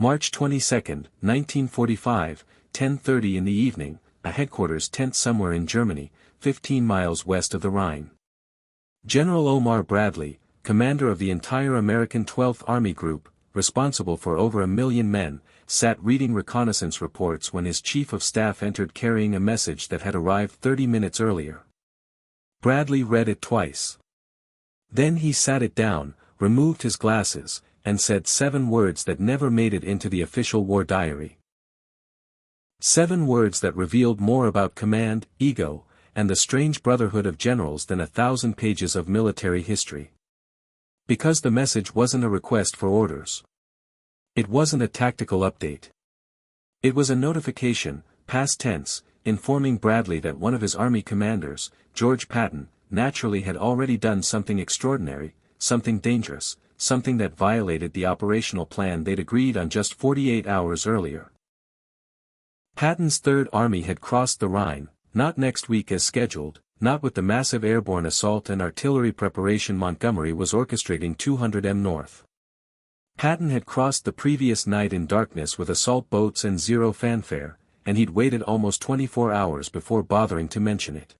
March 22, 1945, 10:30 in the evening, a headquarters tent somewhere in Germany, 15 miles west of the Rhine. General Omar Bradley, commander of the entire American 12th Army Group, responsible for over 1 million men, sat reading reconnaissance reports when his chief of staff entered carrying a message that had arrived 30 minutes earlier. Bradley read it twice. Then he sat it down, removed his glasses, and said 7 words that never made it into the official war diary. 7 words that revealed more about command, ego, and the strange brotherhood of generals than 1,000 pages of military history. Because the message wasn't a request for orders. It wasn't a tactical update. It was a notification, past tense, informing Bradley that one of his army commanders, George Patton, naturally had already done something extraordinary, something dangerous, something that violated the operational plan they'd agreed on just 48 hours earlier. Patton's Third Army had crossed the Rhine, not next week as scheduled, not with the massive airborne assault and artillery preparation Montgomery was orchestrating 200 m north. Patton had crossed the previous night in darkness with assault boats and zero fanfare, and he'd waited almost 24 hours before bothering to mention it.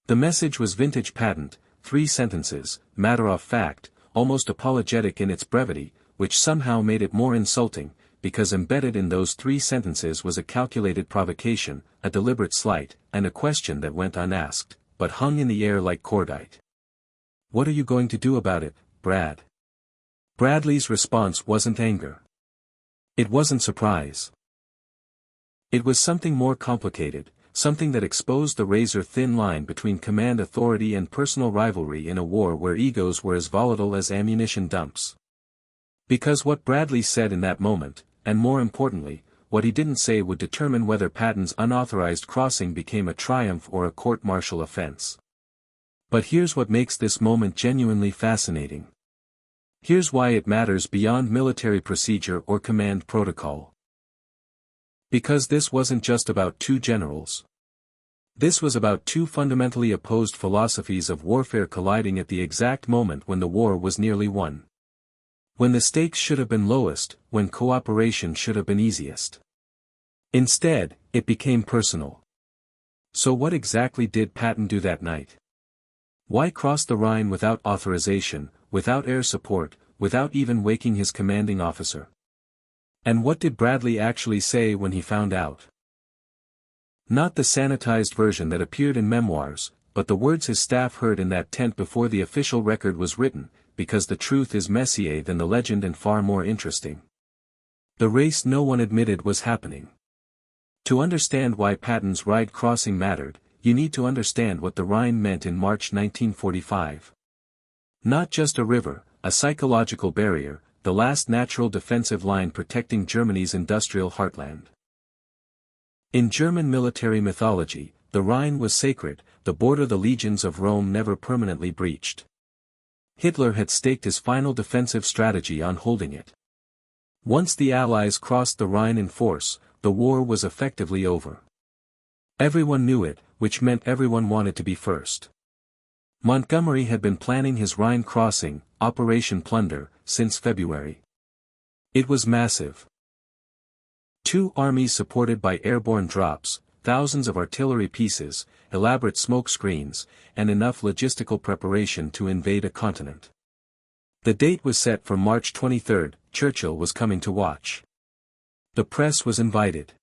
The message was vintage Patton, 3 sentences, matter-of-fact, almost apologetic in its brevity, which somehow made it more insulting, because embedded in those 3 sentences was a calculated provocation, a deliberate slight, and a question that went unasked, but hung in the air like cordite. "What are you going to do about it, Brad?" Bradley's response wasn't anger. It wasn't surprise. It was something more complicated, something that exposed the razor-thin line between command authority and personal rivalry in a war where egos were as volatile as ammunition dumps. Because what Bradley said in that moment, and more importantly, what he didn't say would determine whether Patton's unauthorized crossing became a triumph or a court-martial offense. But here's what makes this moment genuinely fascinating. Here's why it matters beyond military procedure or command protocol. Because this wasn't just about 2 generals. This was about 2 fundamentally opposed philosophies of warfare colliding at the exact moment when the war was nearly won. When the stakes should have been lowest, when cooperation should have been easiest. Instead, it became personal. So what exactly did Patton do that night? Why cross the Rhine without authorization, without air support, without even waking his commanding officer? And what did Bradley actually say when he found out? Not the sanitized version that appeared in memoirs, but the words his staff heard in that tent before the official record was written, because the truth is messier than the legend and far more interesting. The race no one admitted was happening. To understand why Patton's ride crossing mattered, you need to understand what the Rhine meant in March 1945. Not just a river, a psychological barrier, the last natural defensive line protecting Germany's industrial heartland. In German military mythology, the Rhine was sacred, the border the legions of Rome never permanently breached. Hitler had staked his final defensive strategy on holding it. Once the Allies crossed the Rhine in force, the war was effectively over. Everyone knew it, which meant everyone wanted to be first. Montgomery had been planning his Rhine crossing, Operation Plunder, since February. It was massive. 2 armies supported by airborne drops, thousands of artillery pieces, elaborate smoke screens, and enough logistical preparation to invade a continent. The date was set for March 23. Churchill was coming to watch. The press was invited.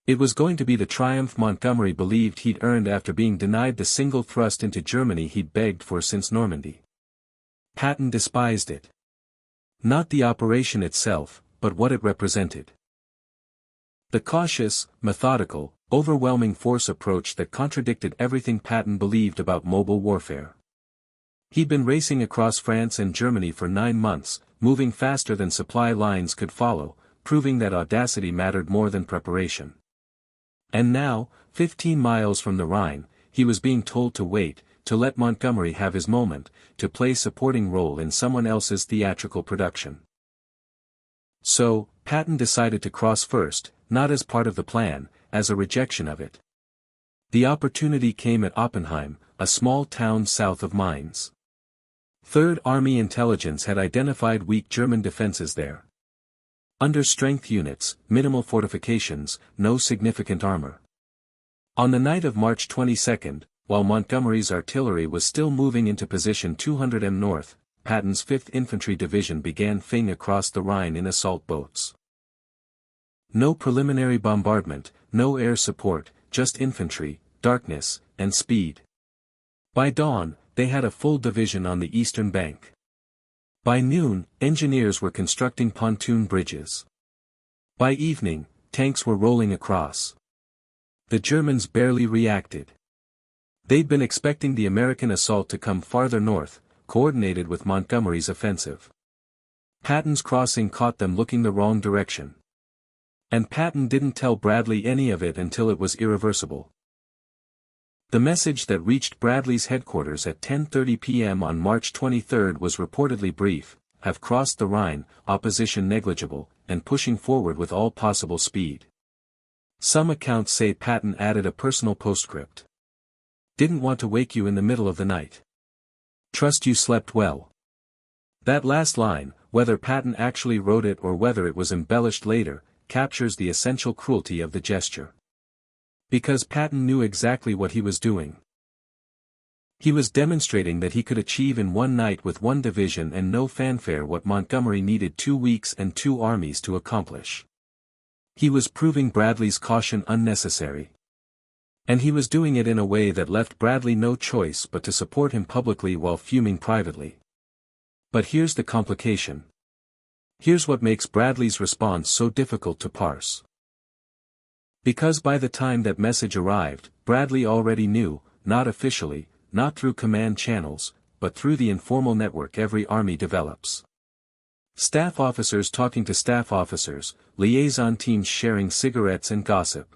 It was going to be the triumph Montgomery believed he'd earned after being denied the single thrust into Germany he'd begged for since Normandy. Patton despised it. Not the operation itself, but what it represented. The cautious, methodical, overwhelming force approach that contradicted everything Patton believed about mobile warfare. He'd been racing across France and Germany for 9 months, moving faster than supply lines could follow, proving that audacity mattered more than preparation. And now, 15 miles from the Rhine, he was being told to wait, to let Montgomery have his moment, to play supporting role in someone else's theatrical production. So, Patton decided to cross first, not as part of the plan, as a rejection of it. The opportunity came at Oppenheim, a small town south of Mainz. Third Army intelligence had identified weak German defenses there. Under-strength units, minimal fortifications, no significant armor. On the night of March 22, while Montgomery's artillery was still moving into position 200 m north, Patton's 5th Infantry Division began fleeing across the Rhine in assault boats. No preliminary bombardment, no air support, just infantry, darkness, and speed. By dawn, they had a full division on the eastern bank. By noon, engineers were constructing pontoon bridges. By evening, tanks were rolling across. The Germans barely reacted. They'd been expecting the American assault to come farther north, coordinated with Montgomery's offensive. Patton's crossing caught them looking the wrong direction. And Patton didn't tell Bradley any of it until it was irreversible. The message that reached Bradley's headquarters at 10:30 p.m. on March 23 was reportedly brief: have crossed the Rhine, opposition negligible, and pushing forward with all possible speed. Some accounts say Patton added a personal postscript. Didn't want to wake you in the middle of the night. Trust you slept well. That last line, whether Patton actually wrote it or whether it was embellished later, captures the essential cruelty of the gesture. Because Patton knew exactly what he was doing. He was demonstrating that he could achieve in one night with one division and no fanfare what Montgomery needed 2 weeks and 2 armies to accomplish. He was proving Bradley's caution unnecessary. And he was doing it in a way that left Bradley no choice but to support him publicly while fuming privately. But here's the complication. Here's what makes Bradley's response so difficult to parse. Because by the time that message arrived, Bradley already knew, not officially, not through command channels, but through the informal network every army develops. Staff officers talking to staff officers, liaison teams sharing cigarettes and gossip.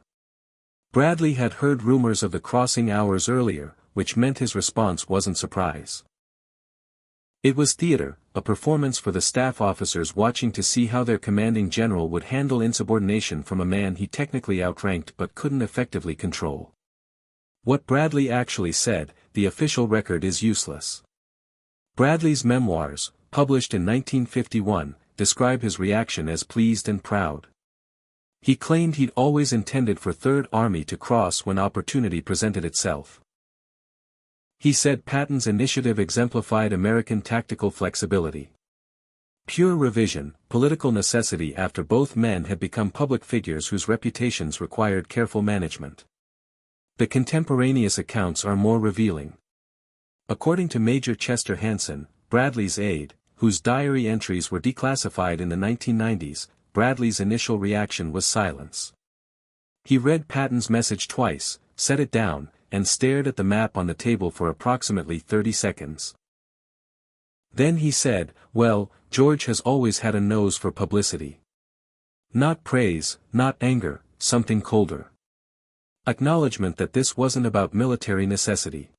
Bradley had heard rumors of the crossing hours earlier, which meant his response wasn't surprise. It was theater, a performance for the staff officers watching to see how their commanding general would handle insubordination from a man he technically outranked but couldn't effectively control. What Bradley actually said, the official record is useless. Bradley's memoirs, published in 1951, describe his reaction as pleased and proud. He claimed he'd always intended for Third Army to cross when opportunity presented itself. He said Patton's initiative exemplified American tactical flexibility. Pure revision, political necessity after both men had become public figures whose reputations required careful management. The contemporaneous accounts are more revealing. According to Major Chester Hansen, Bradley's aide, whose diary entries were declassified in the 1990s, Bradley's initial reaction was silence. He read Patton's message twice, set it down, and stared at the map on the table for approximately 30 seconds. Then he said, "Well, George has always had a nose for publicity. Not praise, not anger, something colder. Acknowledgement that this wasn't about military necessity.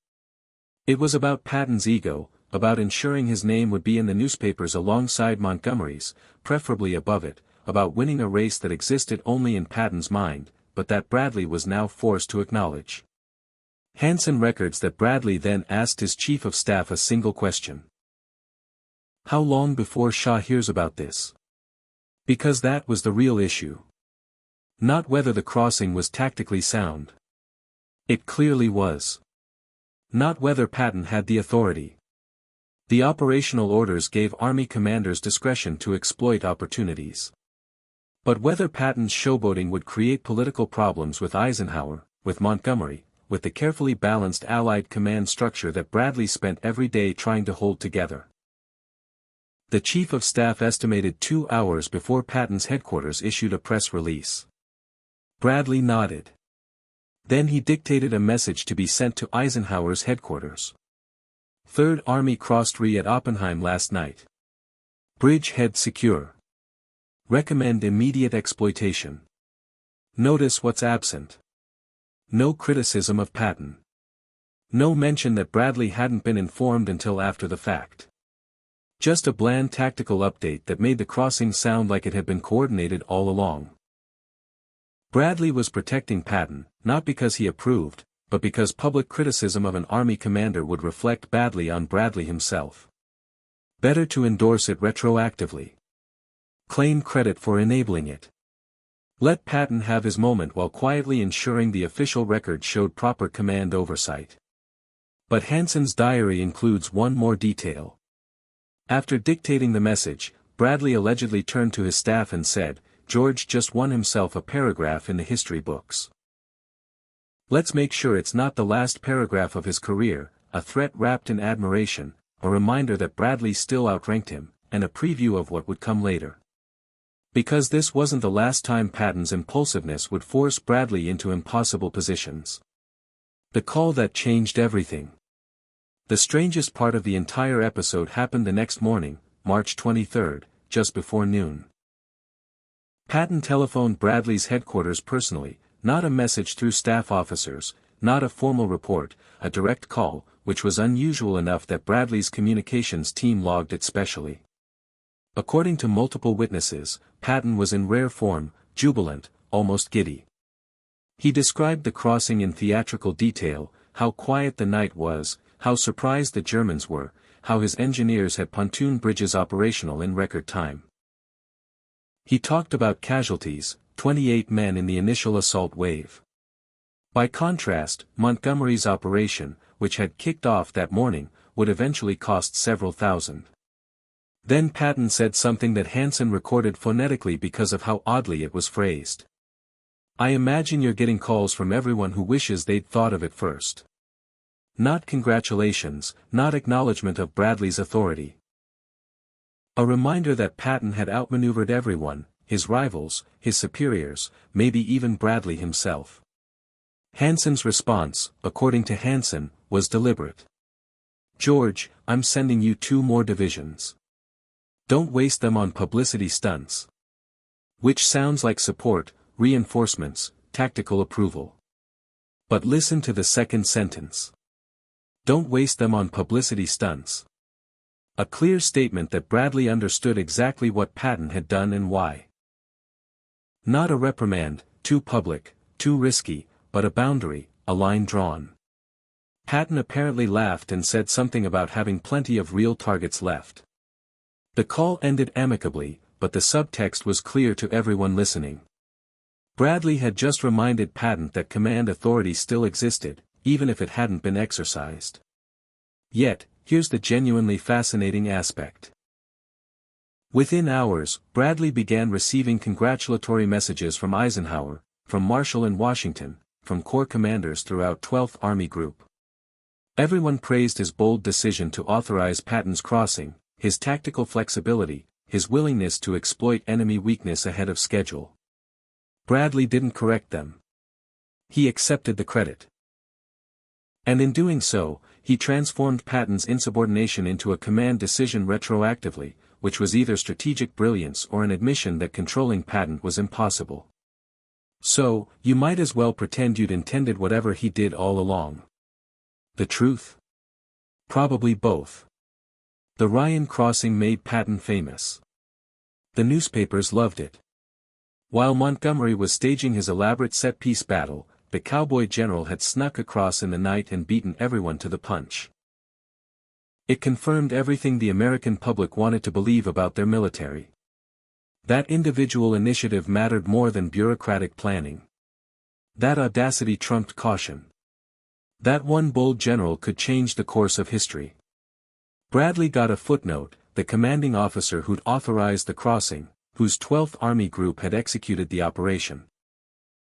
It was about Patton's ego, about ensuring his name would be in the newspapers alongside Montgomery's, preferably above it, about winning a race that existed only in Patton's mind, but that Bradley was now forced to acknowledge." Hansen records that Bradley then asked his chief of staff a single question. How long before Shaw hears about this? Because that was the real issue. Not whether the crossing was tactically sound. It clearly was. Not whether Patton had the authority. The operational orders gave army commanders discretion to exploit opportunities. But whether Patton's showboating would create political problems with Eisenhower, with Montgomery, with the carefully balanced Allied command structure that Bradley spent every day trying to hold together. The Chief of Staff estimated 2 hours before Patton's headquarters issued a press release. Bradley nodded. Then he dictated a message to be sent to Eisenhower's headquarters. Third Army crossed Rhine at Oppenheim last night. Bridgehead secure. Recommend immediate exploitation. Notice what's absent. No criticism of Patton. No mention that Bradley hadn't been informed until after the fact. Just a bland tactical update that made the crossing sound like it had been coordinated all along. Bradley was protecting Patton, not because he approved, but because public criticism of an army commander would reflect badly on Bradley himself. Better to endorse it retroactively. claim credit for enabling it. Let Patton have his moment while quietly ensuring the official record showed proper command oversight. But Hanson's diary includes one more detail. After dictating the message, Bradley allegedly turned to his staff and said, "George just won himself a paragraph in the history books. Let's make sure it's not the last paragraph of his career, a threat wrapped in admiration, a reminder that Bradley still outranked him, and a preview of what would come later." Because this wasn't the last time Patton's impulsiveness would force Bradley into impossible positions. The call that changed everything. The strangest part of the entire episode happened the next morning, March 23, just before noon. Patton telephoned Bradley's headquarters personally, not a message through staff officers, not a formal report, a direct call, which was unusual enough that Bradley's communications team logged it specially. According to multiple witnesses, Patton was in rare form, jubilant, almost giddy. He described the crossing in theatrical detail, how quiet the night was, how surprised the Germans were, how his engineers had pontoon bridges operational in record time. He talked about casualties, 28 men in the initial assault wave. By contrast, Montgomery's operation, which had kicked off that morning, would eventually cost several thousand. Then Patton said something that Hanson recorded phonetically because of how oddly it was phrased. "I imagine you're getting calls from everyone who wishes they'd thought of it first. Not congratulations, not acknowledgement of Bradley's authority. A reminder that Patton had outmaneuvered everyone, his rivals, his superiors, maybe even Bradley himself." Hanson's response, according to Hanson, was deliberate. "George, I'm sending you 2 more divisions. Don't waste them on publicity stunts." Which sounds like support, reinforcements, tactical approval. But listen to the second sentence. Don't waste them on publicity stunts. A clear statement that Bradley understood exactly what Patton had done and why. Not a reprimand, too public, too risky, but a boundary, a line drawn. Patton apparently laughed and said something about having plenty of real targets left. The call ended amicably, but the subtext was clear to everyone listening. Bradley had just reminded Patton that command authority still existed, even if it hadn't been exercised. Yet, here's the genuinely fascinating aspect. Within hours, Bradley began receiving congratulatory messages from Eisenhower, from Marshall in Washington, from corps commanders throughout 12th Army Group. Everyone praised his bold decision to authorize Patton's crossing, his tactical flexibility, his willingness to exploit enemy weakness ahead of schedule. Bradley didn't correct them. He accepted the credit. And in doing so, he transformed Patton's insubordination into a command decision retroactively, which was either strategic brilliance or an admission that controlling Patton was impossible. So, you might as well pretend you'd intended whatever he did all along. The truth? Probably both. The Rhine crossing made Patton famous. The newspapers loved it. While Montgomery was staging his elaborate set-piece battle, the cowboy general had snuck across in the night and beaten everyone to the punch. It confirmed everything the American public wanted to believe about their military. That individual initiative mattered more than bureaucratic planning. That audacity trumped caution. That one bold general could change the course of history. Bradley got a footnote, the commanding officer who'd authorized the crossing, whose 12th Army Group had executed the operation.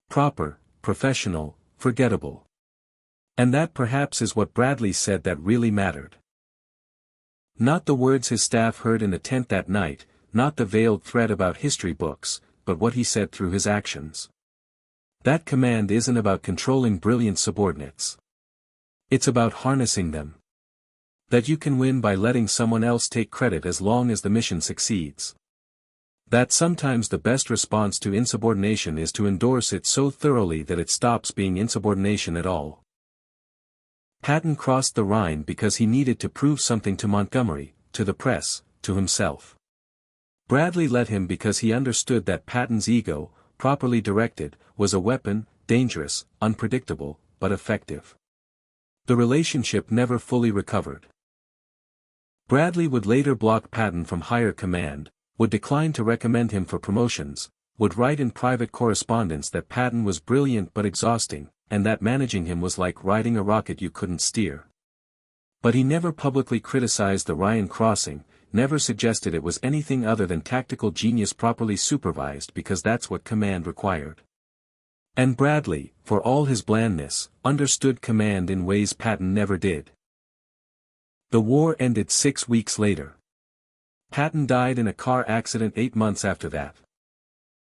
Proper, professional, forgettable. And that perhaps is what Bradley said that really mattered. Not the words his staff heard in the tent that night, not the veiled threat about history books, but what he said through his actions. That command isn't about controlling brilliant subordinates. It's about harnessing them. That you can win by letting someone else take credit as long as the mission succeeds. That sometimes the best response to insubordination is to endorse it so thoroughly that it stops being insubordination at all. Patton crossed the Rhine because he needed to prove something to Montgomery, to the press, to himself. Bradley let him because he understood that Patton's ego, properly directed, was a weapon, dangerous, unpredictable, but effective. The relationship never fully recovered. Bradley would later block Patton from higher command, would decline to recommend him for promotions, would write in private correspondence that Patton was brilliant but exhausting, and that managing him was like riding a rocket you couldn't steer. But he never publicly criticized the Rhine crossing, never suggested it was anything other than tactical genius properly supervised because that's what command required. And Bradley, for all his blandness, understood command in ways Patton never did. The war ended 6 weeks later. Patton died in a car accident 8 months after that.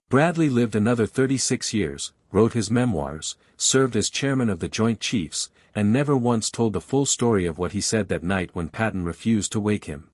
Bradley lived another 36 years, wrote his memoirs, served as chairman of the Joint Chiefs, and never once told the full story of what he said that night when Patton refused to wake him.